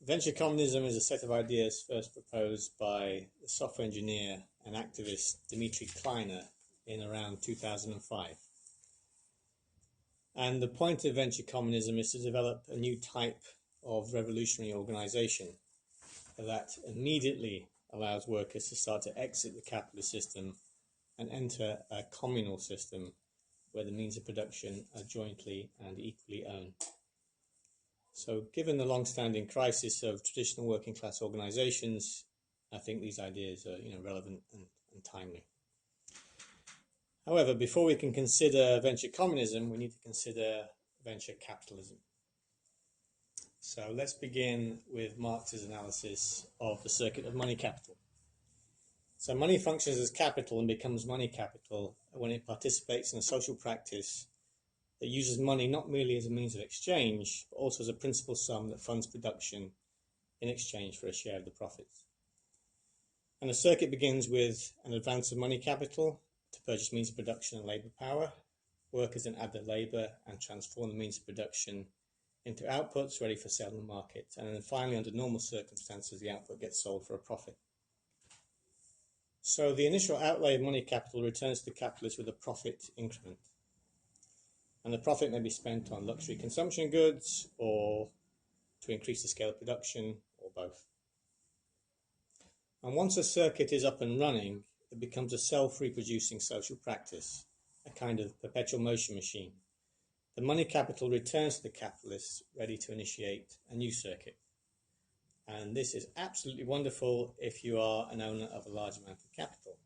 Venture communism is a set of ideas first proposed by the software engineer and activist Dmitri Kleiner in around 2005. And the point of venture communism is to develop a new type of revolutionary organization that immediately allows workers to start to exit the capitalist system and enter a communal system where the means of production are jointly and equally owned. So given the long-standing crisis of traditional working class organizations, I think these ideas are relevant and timely. However, before we can consider venture communism, we need to consider venture capitalism. So let's begin with Marx's analysis of the circuit of money capital. So money functions as capital and becomes money capital when it participates in a social practice that uses money not merely as a means of exchange, but also as a principal sum that funds production in exchange for a share of the profits. And the circuit begins with an advance of money capital to purchase means of production and labour power. Workers then add their labour and transform the means of production into outputs ready for sale in the market. And then finally, under normal circumstances, the output gets sold for a profit. So the initial outlay of money capital returns to the capitalist with a profit increment. And the profit may be spent on luxury consumption goods or to increase the scale of production or both. And once a circuit is up and running, it becomes a self-reproducing social practice, a kind of perpetual motion machine. The money capital returns to the capitalist, ready to initiate a new circuit. And this is absolutely wonderful if you are an owner of a large amount of capital.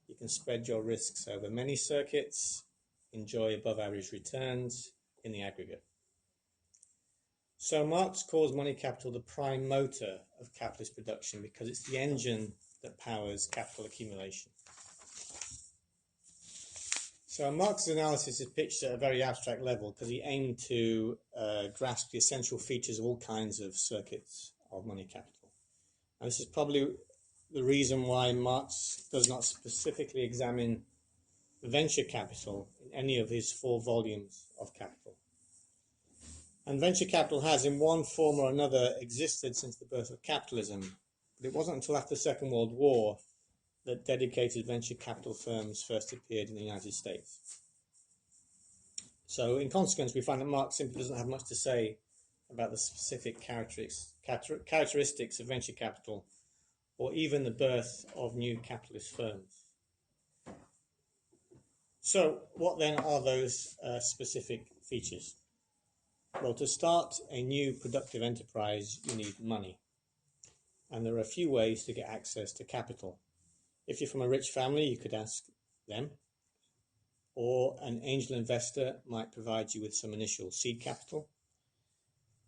You can spread your risks over many circuits, enjoy above average returns in the aggregate. So Marx calls money capital the prime motor of capitalist production because it's the engine that powers capital accumulation. So Marx's analysis is pitched at a very abstract level because he aimed to grasp the essential features of all kinds of circuits of money capital. And this is probably the reason why Marx does not specifically examine venture capital in any of his 4 volumes of Capital. And venture capital has, in one form or another, existed since the birth of capitalism, but it wasn't until after the Second World War that dedicated venture capital firms first appeared in the United States. So in consequence, we find that Marx simply doesn't have much to say about the specific characteristics of venture capital or even the birth of new capitalist firms. So what then are those specific features? Well, to start a new productive enterprise, you need money. And there are a few ways to get access to capital. If you're from a rich family, you could ask them. Or an angel investor might provide you with some initial seed capital.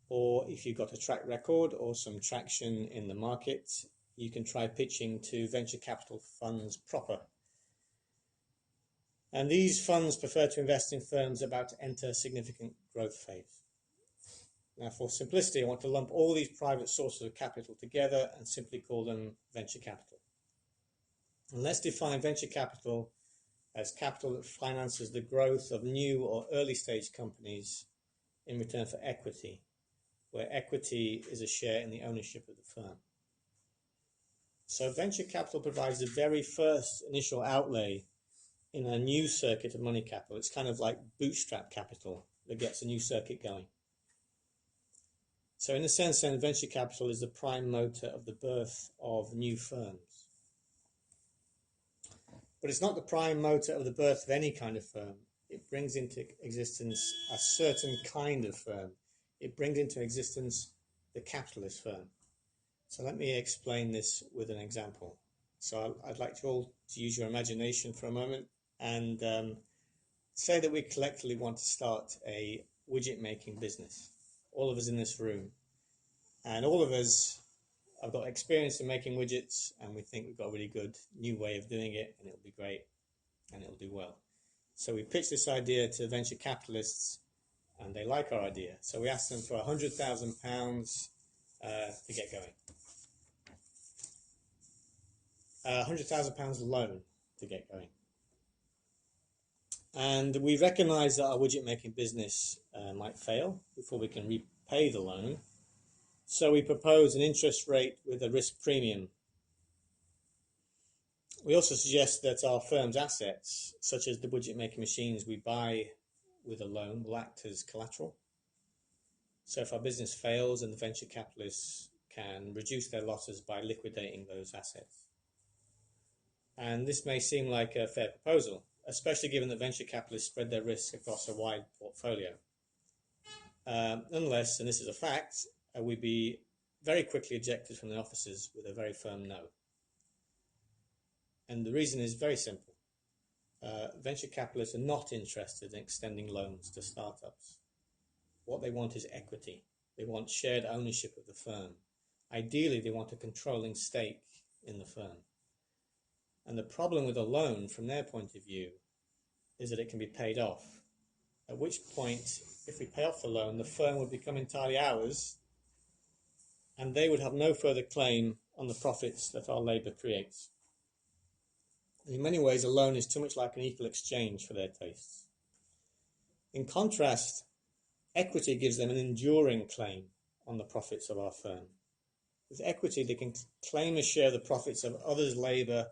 Or if you've got a track record or some traction in the market, you can try pitching to venture capital funds proper. And these funds prefer to invest in firms about to enter a significant growth phase. Now, for simplicity, I want to lump all these private sources of capital together and simply call them venture capital. And let's define venture capital as capital that finances the growth of new or early stage companies in return for equity, where equity is a share in the ownership of the firm. So venture capital provides the very first initial outlay in a new circuit of money capital. It's kind of like bootstrap capital that gets a new circuit going. So in a sense, then, venture capital is the prime motor of the birth of new firms. But it's not the prime motor of the birth of any kind of firm. It brings into existence a certain kind of firm. It brings into existence the capitalist firm. So let me explain this with an example. So I'd like you all to use your imagination for a moment and say that we collectively want to start a widget making business. All of us in this room. And all of us have got experience in making widgets, and we think we've got a really good new way of doing it, and it'll be great, and it'll do well. So we pitch this idea to venture capitalists, and they like our idea. So we ask them for £100,000 to get going. £100,000 loan to get going. And we recognize that our widget making business might fail before we can repay the loan. So we propose an interest rate with a risk premium. We also suggest that our firm's assets, such as the widget making machines we buy with a loan, will act as collateral. So if our business fails, then the venture capitalists can reduce their losses by liquidating those assets. And this may seem like a fair proposal, especially given that venture capitalists spread their risk across a wide portfolio. Unless, and this is a fact, we'd be very quickly ejected from the offices with a very firm no. And the reason is very simple. Venture capitalists are not interested in extending loans to startups. What they want is equity. They want shared ownership of the firm. Ideally, they want a controlling stake in the firm. And the problem with a loan, from their point of view, is that it can be paid off. At which point, if we pay off the loan, the firm would become entirely ours, and they would have no further claim on the profits that our labour creates. In many ways, a loan is too much like an equal exchange for their tastes. In contrast, equity gives them an enduring claim on the profits of our firm. With equity, they can claim a share of the profits of others' labour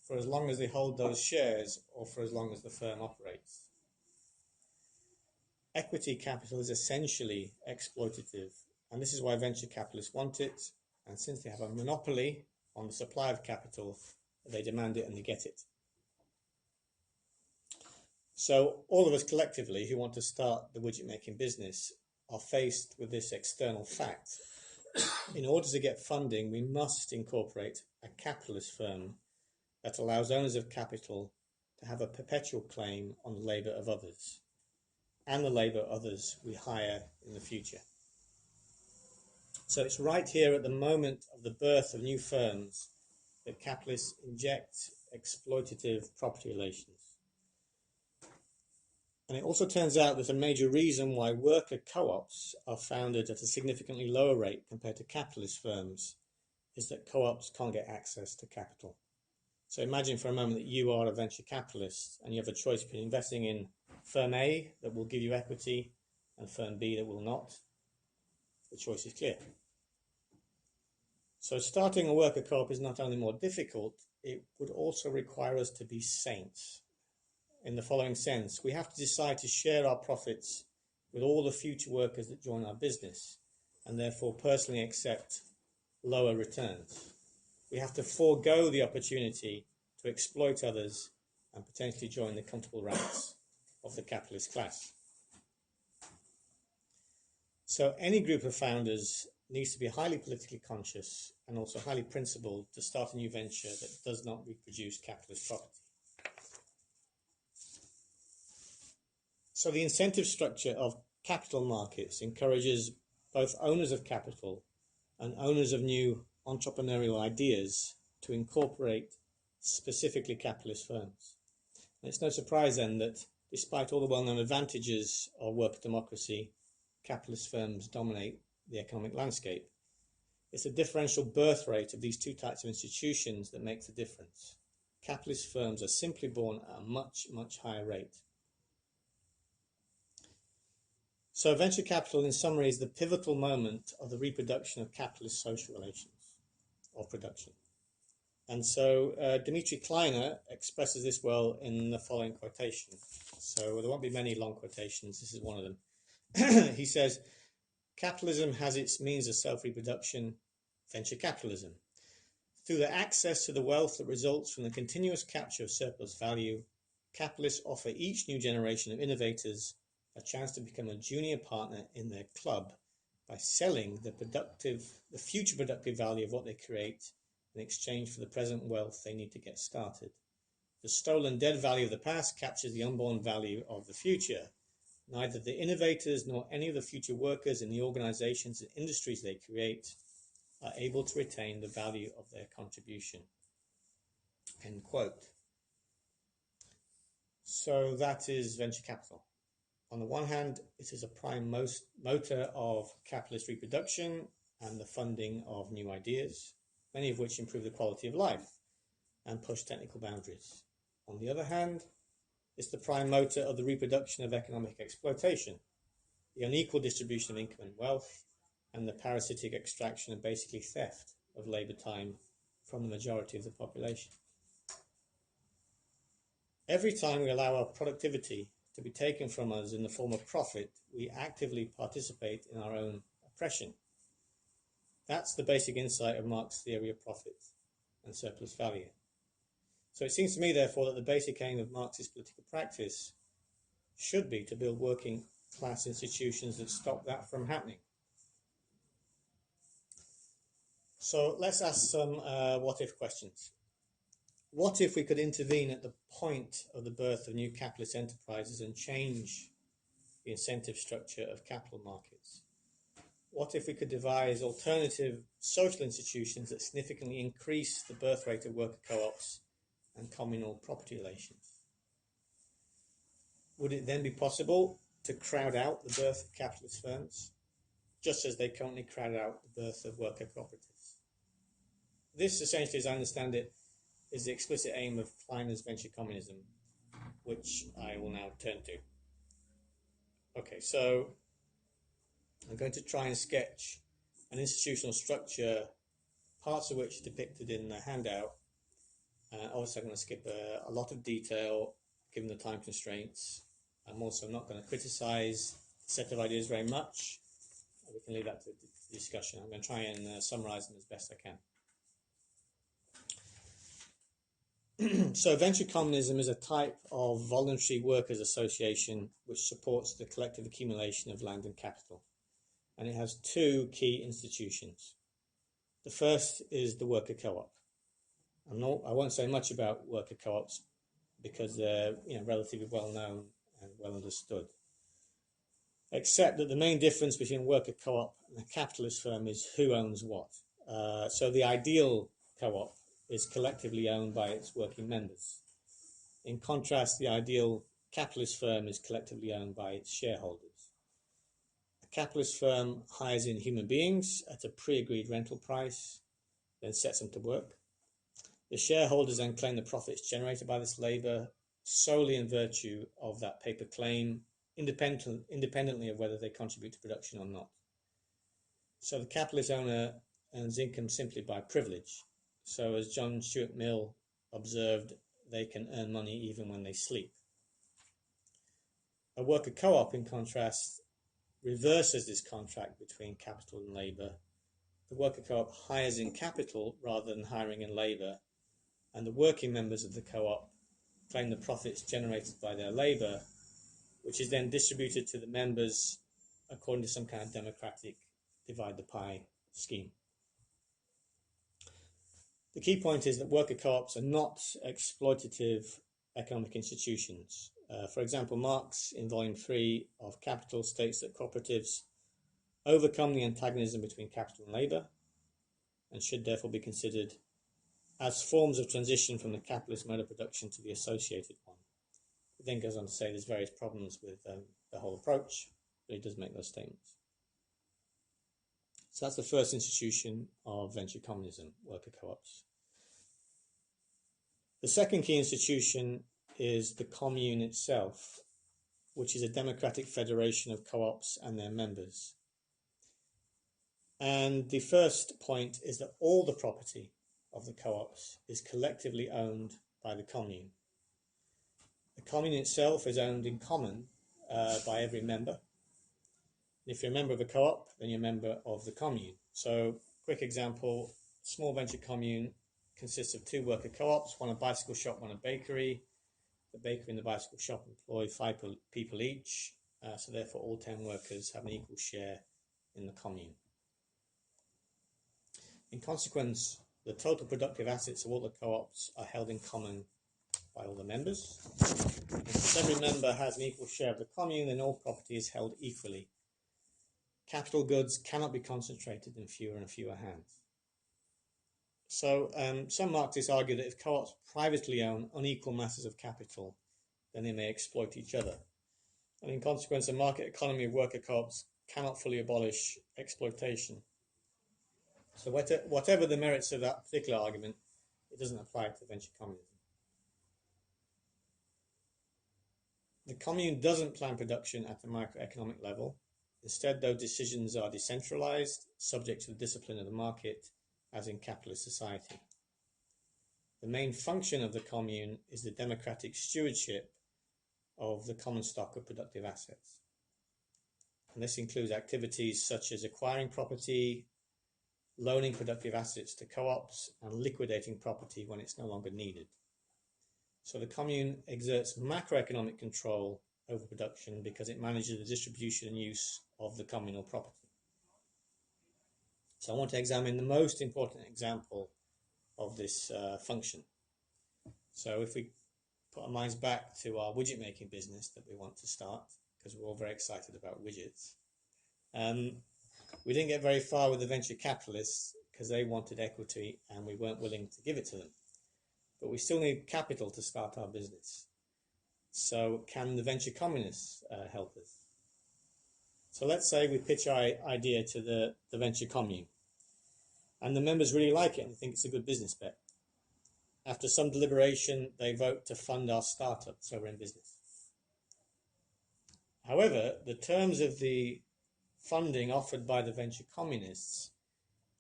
for as long as they hold those shares or for as long as the firm operates. Equity capital is essentially exploitative, and this is why venture capitalists want it, and since they have a monopoly on the supply of capital, they demand it and they get it. So all of us collectively who want to start the widget making business are faced with this external fact. In order to get funding, we must incorporate a capitalist firm that allows owners of capital to have a perpetual claim on the labour of others and the labour of others we hire in the future. So it's right here at the moment of the birth of new firms that capitalists inject exploitative property relations. And it also turns out that a major reason why worker co-ops are founded at a significantly lower rate compared to capitalist firms is that co-ops can't get access to capital. So imagine for a moment that you are a venture capitalist and you have a choice between investing in firm A that will give you equity and firm B that will not. The choice is clear. So starting a worker co-op is not only more difficult, it would also require us to be saints. In the following sense, we have to decide to share our profits with all the future workers that join our business and therefore personally accept lower returns. We have to forego the opportunity to exploit others and potentially join the comfortable ranks of the capitalist class. So any group of founders needs to be highly politically conscious and also highly principled to start a new venture that does not reproduce capitalist property. So the incentive structure of capital markets encourages both owners of capital and owners of new entrepreneurial ideas to incorporate specifically capitalist firms. And it's no surprise then that despite all the well-known advantages of worker democracy, capitalist firms dominate the economic landscape. It's the differential birth rate of these two types of institutions that makes the difference. Capitalist firms are simply born at a much, much higher rate. So venture capital, in summary, is the pivotal moment of the reproduction of capitalist social relations of production. And so Dmitri Kleiner expresses this well in the following quotation. So there won't be many long quotations. This is one of them. He says, "Capitalism has its means of self-reproduction, venture capitalism. Through the access to the wealth that results from the continuous capture of surplus value, capitalists offer each new generation of innovators a chance to become a junior partner in their club by selling the future productive value of what they create in exchange for the present wealth they need to get started. The stolen dead value of the past captures the unborn value of the future. Neither the innovators nor any of the future workers in the organizations and industries they create are able to retain the value of their contribution." End quote. So that is venture capital. On the one hand, it is a prime motor of capitalist reproduction and the funding of new ideas, many of which improve the quality of life and push technical boundaries. On the other hand, It's the prime motor of the reproduction of economic exploitation, the unequal distribution of income and wealth, and the parasitic extraction and basically theft of labour time from the majority of the population. Every time we allow our productivity to be taken from us in the form of profit, we actively participate in our own oppression. That's the basic insight of Marx's theory of profit and surplus value. So it seems to me, therefore, that the basic aim of Marxist political practice should be to build working class institutions that stop that from happening. So let's ask some what-if questions. What if we could intervene at the point of the birth of new capitalist enterprises and change the incentive structure of capital markets? What if we could devise alternative social institutions that significantly increase the birth rate of worker co-ops and communal property relations? Would it then be possible to crowd out the birth of capitalist firms, just as they currently crowd out the birth of worker cooperatives? This, essentially, as I understand it, is the explicit aim of Kleiner's venture communism, which I will now turn to. Okay, so I'm going to try and sketch an institutional structure, parts of which are depicted in the handout. Obviously, I'm going to skip a lot of detail, given the time constraints. I'm also not going to criticize the set of ideas very much. We can leave that to the discussion. I'm going to try and summarize them as best I can. So venture communism is a type of voluntary workers' association which supports the collective accumulation of land and capital. And it has two key institutions. The first is the worker co-op. I won't say much about worker co-ops because they're relatively well known and well understood. Except that the main difference between worker co-op and a capitalist firm is who owns what. So the ideal co-op is collectively owned by its working members. In contrast, the ideal capitalist firm is collectively owned by its shareholders. A capitalist firm hires in human beings at a pre-agreed rental price, then sets them to work. The shareholders then claim the profits generated by this labour solely in virtue of that paper claim, independently of whether they contribute to production or not. So the capitalist owner earns income simply by privilege. So as John Stuart Mill observed, they can earn money even when they sleep. A worker co-op, in contrast, reverses this contract between capital and labour. The worker co-op hires in capital rather than hiring in labour, and the working members of the co-op claim the profits generated by their labour, which is then distributed to the members according to some kind of democratic divide the pie scheme. The key point is that worker co-ops are not exploitative economic institutions. For example, Marx, in Volume 3 of Capital, states that cooperatives overcome the antagonism between capital and labour and should therefore be considered as forms of transition from the capitalist mode of production to the associated one. It then goes on to say there's various problems with the whole approach, but it does make those statements. So that's the first institution of venture communism, worker co-ops. The second key institution is the Commune itself, which is a democratic federation of co-ops and their members. And the first point is that all the property of the co-ops is collectively owned by the Commune. The Commune itself is owned in common by every member. If you're a member of a co-op, then you're a member of the Commune. So, quick example, small venture commune consists of two worker co-ops, one a bicycle shop, one a bakery. The bakery and the bicycle shop employ 5 people each, so therefore all 10 workers have an equal share in the Commune. In consequence, the total productive assets of all the co-ops are held in common by all the members. And since every member has an equal share of the Commune, then all property is held equally. Capital goods cannot be concentrated in fewer and fewer hands. So some Marxists argue that if co-ops privately own unequal masses of capital, then they may exploit each other. And in consequence, a market economy of worker co-ops cannot fully abolish exploitation. So whatever the merits of that particular argument, it doesn't apply to venture communism. The commune doesn't plan production at the microeconomic level. Instead, those decisions are decentralized, subject to the discipline of the market, as in capitalist society. The main function of the commune is the democratic stewardship of the common stock of productive assets. And this includes activities such as acquiring property, loaning productive assets to co-ops, and liquidating property when it's no longer needed. So the commune exerts macroeconomic control over production because it manages the distribution and use of the communal property. So I want to examine the most important example of this function. So if we put our minds back to our widget making business that we want to start, because we're all very excited about widgets, we didn't get very far with the venture capitalists because they wanted equity and we weren't willing to give it to them. But we still need capital to start our business. So can the venture communists help us? So let's say we pitch our idea to the venture commune, and the members really like it and think it's a good business bet. After some deliberation, they vote to fund our startup, so we're in business. However, the terms of the funding offered by the venture communists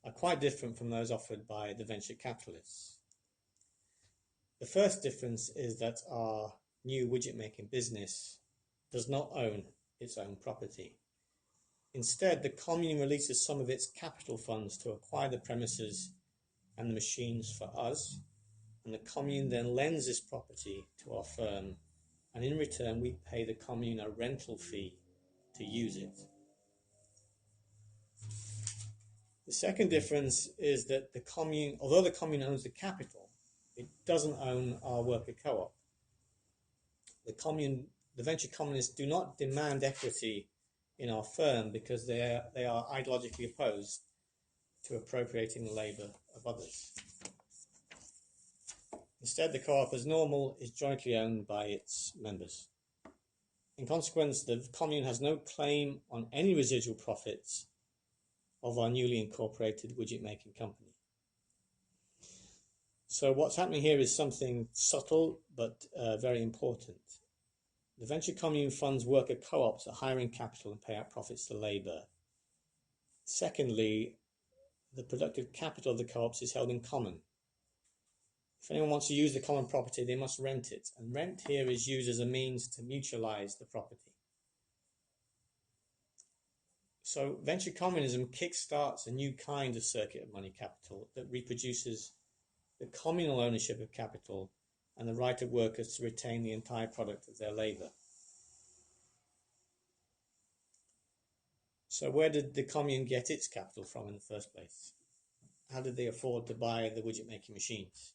are quite different from those offered by the venture capitalists. The first difference is that our new widget making business does not own its own property. Instead, the commune releases some of its capital funds to acquire the premises and the machines for us, and the commune then lends this property to our firm, and in return we pay the commune a rental fee to use it. The second difference is that the commune, although the commune owns the capital, it doesn't own our worker co-op. The venture communists do not demand equity in our firm because they are ideologically opposed to appropriating the labour of others. Instead, the co-op, as normal, is jointly owned by its members. In consequence, the commune has no claim on any residual profits of our newly incorporated widget-making company. So what's happening here is something subtle but very important. The venture commune funds worker co-ops that hire in capital and pay out profits to labour. Secondly, the productive capital of the co-ops is held in common. If anyone wants to use the common property, they must rent it, and rent here is used as a means to mutualise the property. So venture communism kickstarts a new kind of circuit of money capital that reproduces the communal ownership of capital and the right of workers to retain the entire product of their labour. So where did the commune get its capital from in the first place? How did they afford to buy the widget making machines?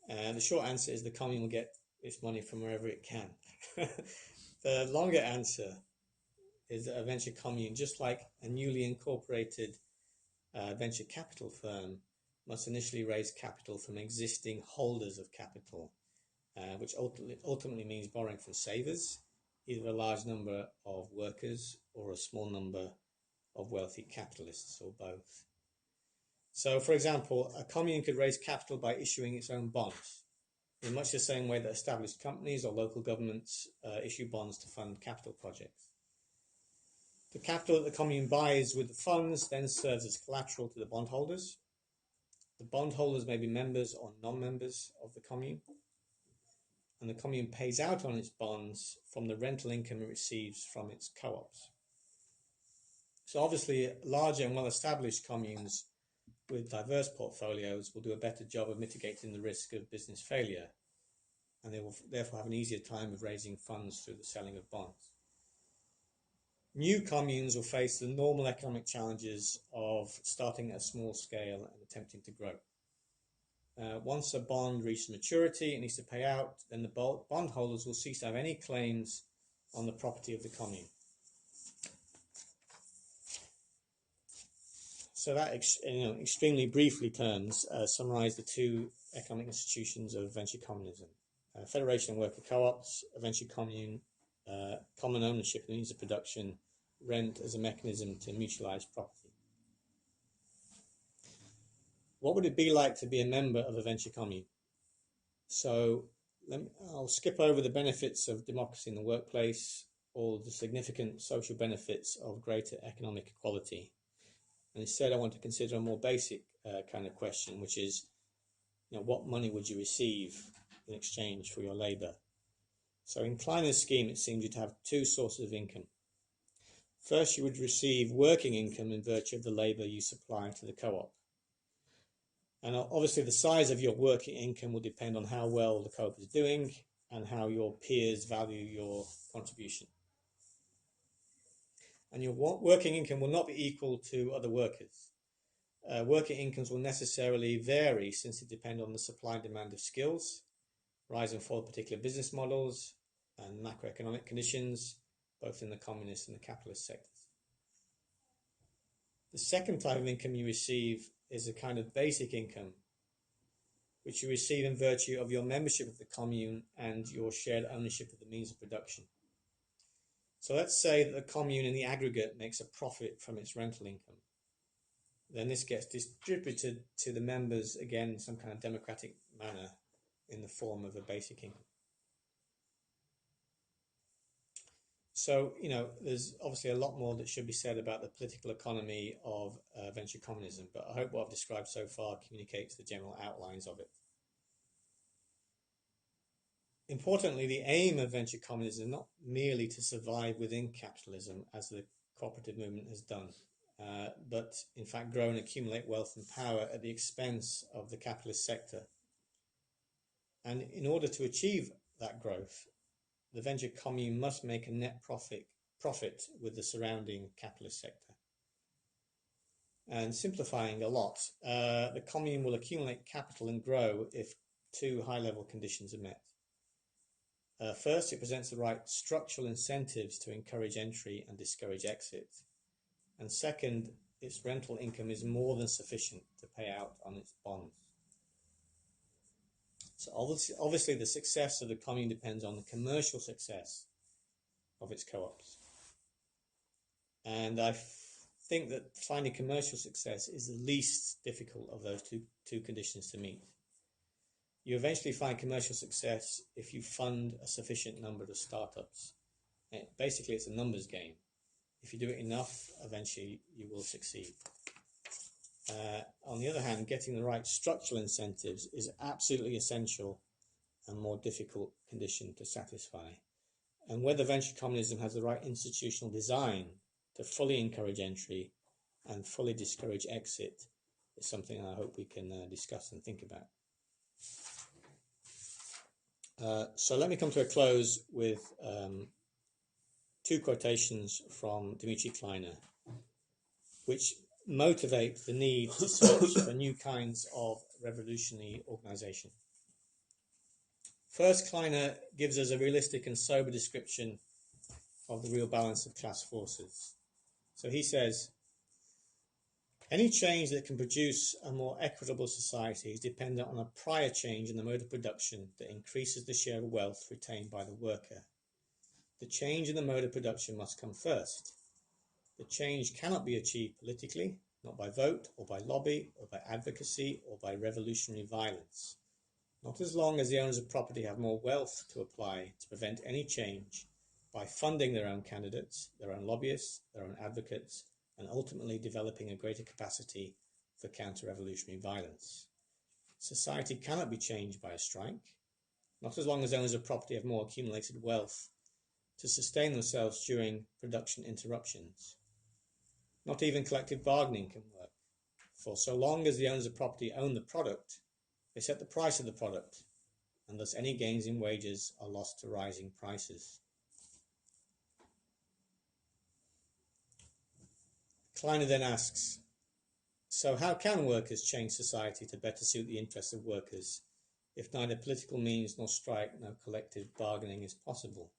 The short answer is the commune will get its money from wherever it can. The longer answer is that a venture commune, just like a newly incorporated venture capital firm, must initially raise capital from existing holders of capital, which ultimately means borrowing from savers, either a large number of workers or a small number of wealthy capitalists, or both. So, for example, a commune could raise capital by issuing its own bonds, in much the same way that established companies or local governments issue bonds to fund capital projects. The capital that the commune buys with the funds then serves as collateral to the bondholders. The bondholders may be members or non-members of the commune, and the commune pays out on its bonds from the rental income it receives from its co-ops. So obviously, larger and well-established communes with diverse portfolios will do a better job of mitigating the risk of business failure, and they will therefore have an easier time of raising funds through the selling of bonds. New communes will face the normal economic challenges of starting at a small scale and attempting to grow. Once a bond reaches maturity, it needs to pay out, then the bondholders will cease to have any claims on the property of the commune. So that, extremely briefly terms, summarise the two economic institutions of venture communism. Federation and worker co-ops, a venture commune, common ownership and means of production, rent as a mechanism to mutualise property. What would it be like to be a member of a venture commune? So I'll skip over the benefits of democracy in the workplace, or the significant social benefits of greater economic equality. And instead, I want to consider a more basic kind of question, which is, what money would you receive in exchange for your labor? So in Kleiner's scheme, it seems you'd have two sources of income. First, you would receive working income in virtue of the labor you supply to the co-op. And obviously the size of your working income will depend on how well the co-op is doing and how your peers value your contribution. And your working income will not be equal to other workers. Working incomes will necessarily vary since they depend on the supply and demand of skills, rise and fall of particular business models, and macroeconomic conditions, both in the communist and the capitalist sectors. The second type of income you receive is a kind of basic income, which you receive in virtue of your membership of the commune and your shared ownership of the means of production. So let's say that the commune in the aggregate makes a profit from its rental income. Then this gets distributed to the members, again, in some kind of democratic manner in the form of a basic income. So, there's obviously a lot more that should be said about the political economy of venture communism, but I hope what I've described so far communicates the general outlines of it. Importantly, the aim of venture communism is not merely to survive within capitalism, as the cooperative movement has done, but in fact grow and accumulate wealth and power at the expense of the capitalist sector. And in order to achieve that growth, the venture commune must make a net profit with the surrounding capitalist sector. And simplifying a lot, the commune will accumulate capital and grow if two high-level conditions are met. First, it presents the right structural incentives to encourage entry and discourage exit. And second, its rental income is more than sufficient to pay out on its bonds. So obviously the success of the commune depends on the commercial success of its co-ops. And I think that finding commercial success is the least difficult of those two conditions to meet. You eventually find commercial success if you fund a sufficient number of startups. Basically, it's a numbers game. If you do it enough, eventually you will succeed. On the other hand, getting the right structural incentives is absolutely essential and more difficult condition to satisfy. And whether venture communism has the right institutional design to fully encourage entry and fully discourage exit is something I hope we can discuss and think about. So let me come to a close with two quotations from Dmitri Kleiner, which motivate the need to search for new kinds of revolutionary organization. First, Kleiner gives us a realistic and sober description of the real balance of class forces. So he says, any change that can produce a more equitable society is dependent on a prior change in the mode of production that increases the share of wealth retained by the worker. The change in the mode of production must come first. The change cannot be achieved politically, not by vote or by lobby or by advocacy or by revolutionary violence. Not as long as the owners of property have more wealth to apply to prevent any change by funding their own candidates, their own lobbyists, their own advocates, and ultimately developing a greater capacity for counter-revolutionary violence. Society cannot be changed by a strike, not as long as owners of property have more accumulated wealth to sustain themselves during production interruptions. Not even collective bargaining can work, for so long as the owners of property own the product, they set the price of the product, and thus any gains in wages are lost to rising prices. Kleiner then asks, so how can workers change society to better suit the interests of workers if neither political means nor strike nor collective bargaining is possible?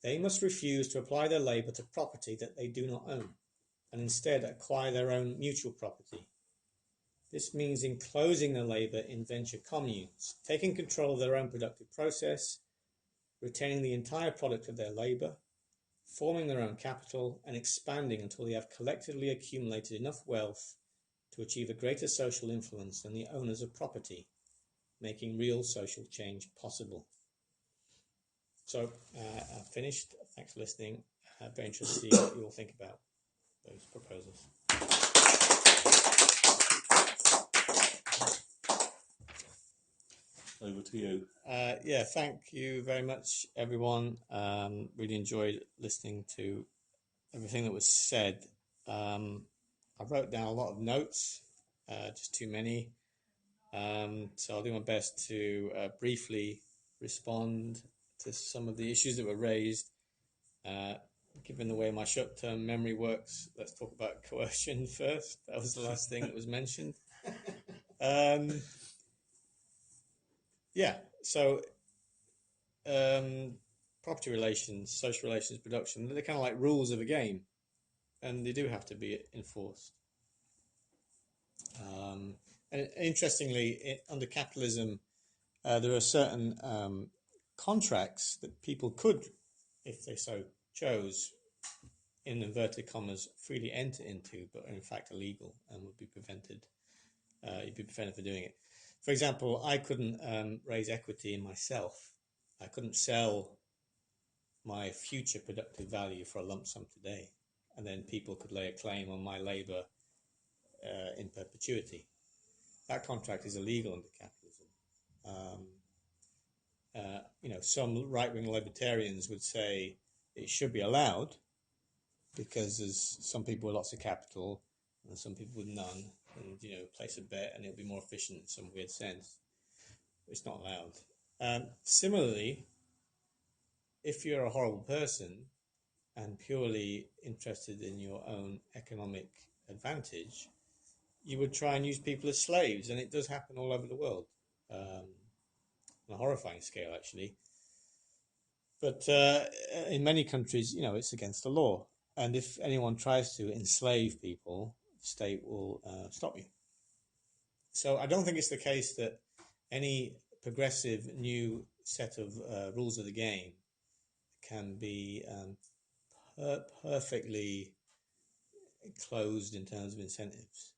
They must refuse to apply their labour to property that they do not own, and instead acquire their own mutual property. This means enclosing their labour in venture communes, taking control of their own productive process, retaining the entire product of their labour, forming their own capital, and expanding until they have collectively accumulated enough wealth to achieve a greater social influence than the owners of property, making real social change possible. So I've finished. Thanks for listening. Very interested to see what you all think about those proposals. Over to you. Yeah, thank you very much, everyone. Really enjoyed listening to everything that was said. I wrote down a lot of notes, just too many. So I'll do my best to briefly respond to some of the issues that were raised. Given the way my short-term memory works, let's talk about coercion first. That was the last thing that was mentioned. Yeah, so property relations, social relations, production, they're kind of like rules of a game, and they do have to be enforced. And interestingly, under capitalism, there are certain contracts that people could, if they so chose, in inverted commas, freely enter into, but are in fact illegal and would be prevented. You'd be prevented for doing it. For example, I couldn't raise equity in myself. I couldn't sell my future productive value for a lump sum today, and then people could lay a claim on my labor in perpetuity. That contract is illegal under capitalism. Some right-wing libertarians would say it should be allowed because there's some people with lots of capital and some people with none, and place a bet and it'll be more efficient in some weird sense. It's not allowed. Similarly, if you're a horrible person and purely interested in your own economic advantage, you would try and use people as slaves, and it does happen all over the world, on a horrifying scale, actually. But in many countries, it's against the law, and if anyone tries to enslave people, the state will stop you. So I don't think it's the case that any progressive new set of rules of the game can be perfectly closed in terms of incentives.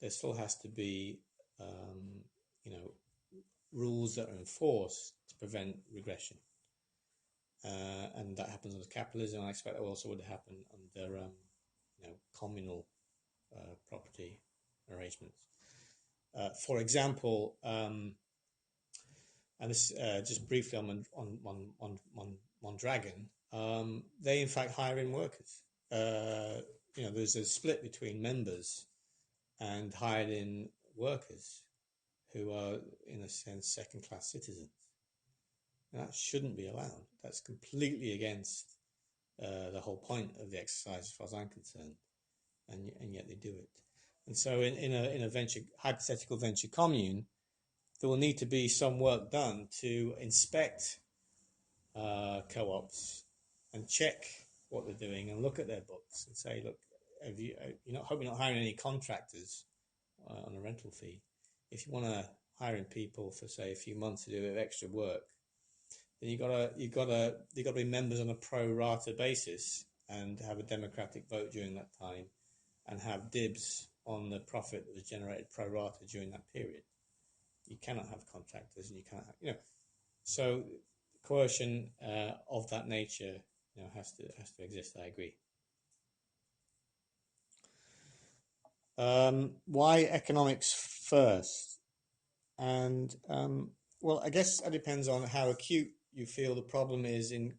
There still has to be, rules that are enforced to prevent regression. And that happens under capitalism. I expect that also would happen under, communal property arrangements. For example, and this just briefly on Mondragon, they in fact hire in workers. There's a split between members and hired in workers who are, in a sense, second-class citizens. And that shouldn't be allowed. That's completely against the whole point of the exercise, as far as I'm concerned, and yet they do it. And so, in a hypothetical venture commune, there will need to be some work done to inspect co-ops and check what they're doing and look at their books and say, look, hope you're not hiring any contractors on a rental fee. If you want to hire in people for, say, a few months to do a bit of extra work, then you got to be members on a pro rata basis and have a democratic vote during that time, and have dibs on the profit that was generated pro rata during that period. You cannot have contractors, and you cannot have, so coercion of that nature, has to exist. I agree. Why economics first? And well, I guess it depends on how acute you feel the problem is in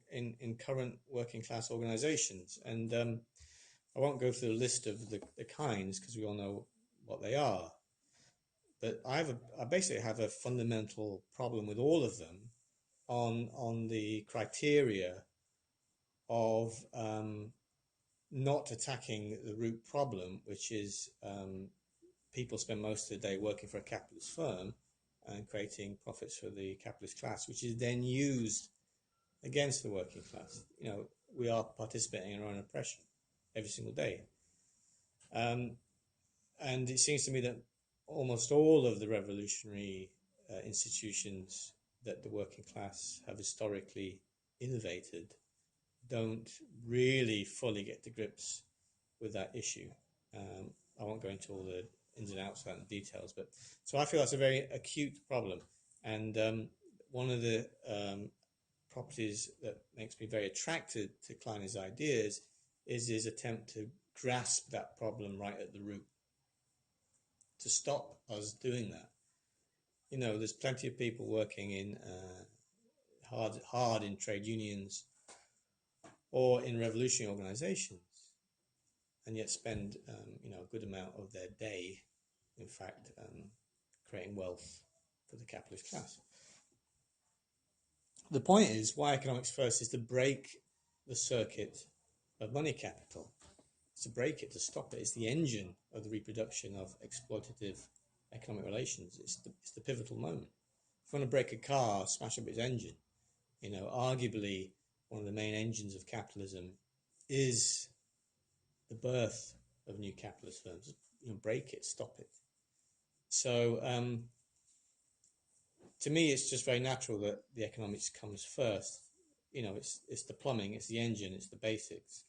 current working class organizations. And I won't go through the list of the kinds, because we all know what they are. But I basically have a fundamental problem with all of them on the criteria of not attacking the root problem, which is people spend most of the day working for a capitalist firm and creating profits for the capitalist class, which is then used against the working class. We are participating in our own oppression every single day. And it seems to me that almost all of the revolutionary institutions that the working class have historically innovated don't really fully get to grips with that issue. I won't go into all the ins and outs of that in details, but so I feel that's a very acute problem. And one of the properties that makes me very attracted to Kleiner's ideas is his attempt to grasp that problem right at the root, to stop us doing that. You know, there's plenty of people working in hard in trade unions or in revolutionary organizations, and yet spend a good amount of their day, in fact, creating wealth for the capitalist class. The point is, why economics first is to break the circuit of money capital. It's to break it, to stop it. It's the engine of the reproduction of exploitative economic relations. It's the pivotal moment. If you want to break a car, smash up its engine. You know, arguably one of the main engines of capitalism is the birth of new capitalist firms. You know, break it, stop it. So to me, it's just very natural that the economics comes first. You know, it's the plumbing, it's the engine, it's the basics.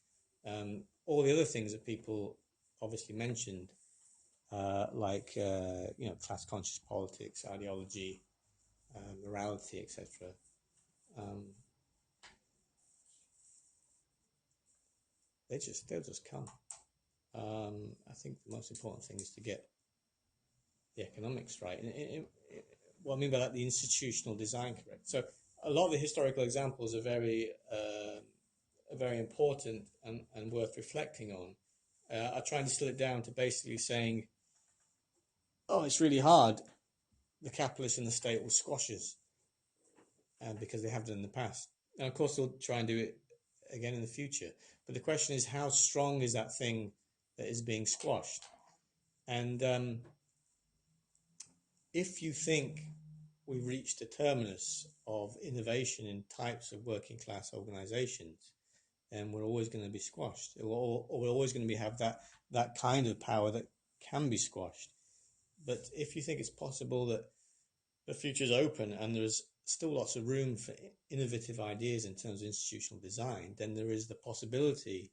All the other things that people obviously mentioned, like class conscious politics, ideology, morality, etc. They'll just come. I think the most important thing is to get the economics right. What I mean by that, the institutional design correct. So a lot of the historical examples are very important and worth reflecting on. I try and distill it down to basically saying, oh, it's really hard. The capitalists in the state will squash us because they have done in the past. And of course, they'll try and do it again in the future. But the question is, how strong is that thing that is being squashed? And if you think we've reached a terminus of innovation in types of working class organizations, then we're always going to be squashed. Or we're always going to have that kind of power that can be squashed. But if you think it's possible that the future is open and there's still lots of room for innovative ideas in terms of institutional design, then there is the possibility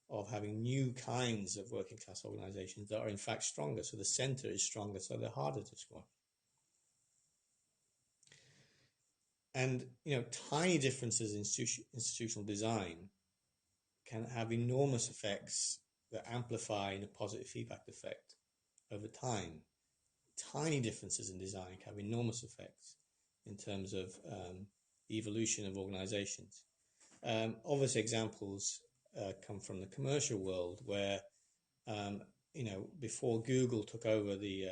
of having new kinds of working class organizations that are in fact stronger. So the center is stronger, so they're harder to squash. And, tiny differences in institutional design can have enormous effects that amplify in a positive feedback effect over time. Tiny differences in design can have enormous effects in terms of the evolution of organizations. Obvious examples come from the commercial world where, before Google took over the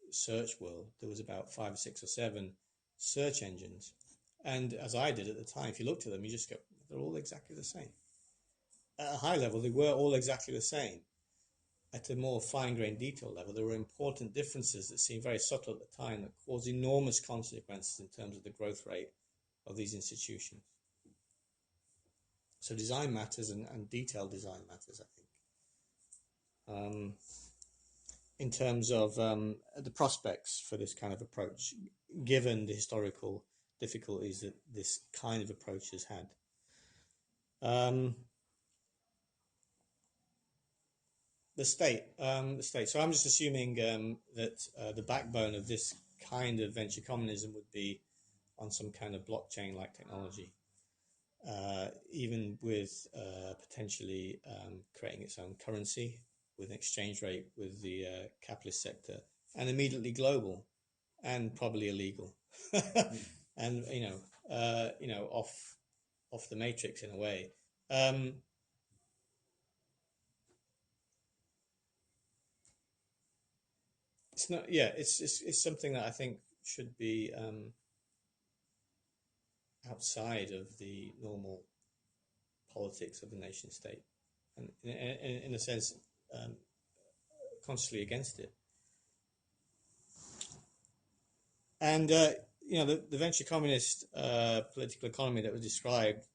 search world, there was about 5 or 6 or 7 search engines. And as I did at the time, if you looked at them, you just go, they're all exactly the same. At a high level, they were all exactly the same. At a more fine-grained detail level, there were important differences that seemed very subtle at the time that caused enormous consequences in terms of the growth rate of these institutions. So design matters and detailed design matters, I think, in terms of the prospects for this kind of approach, given the historical difficulties that this kind of approach has had. The state. So I'm just assuming that the backbone of this kind of venture communism would be on some kind of blockchain-like technology, even with potentially creating its own currency with an exchange rate with the capitalist sector, and immediately global, and probably illegal, and off the matrix in a way. It's not. Yeah, it's something that I think should be outside of the normal politics of the nation state, and in a sense, consciously against it. And the venture communist political economy that was described,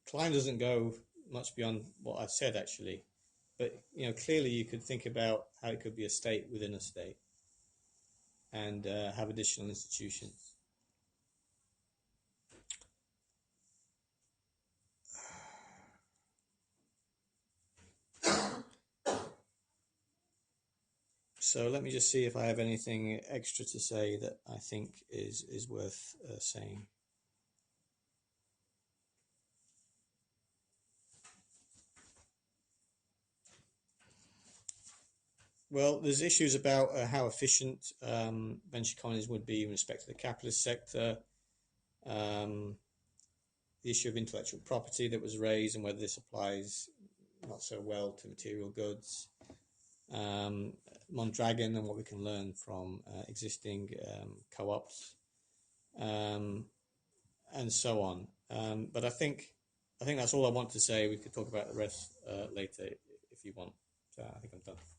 Klein doesn't go much beyond what I've said actually, but clearly you could think about how it could be a state within a state, and have additional institutions. So let me just see if I have anything extra to say that I think is worth saying. Well, there's issues about how efficient venture communism would be in respect to the capitalist sector. Um, the issue of intellectual property that was raised and whether this applies not so well to material goods. Mondragon and what we can learn from existing co-ops, and so on. But I think that's all I want to say. We could talk about the rest later if you want. So I think I'm done.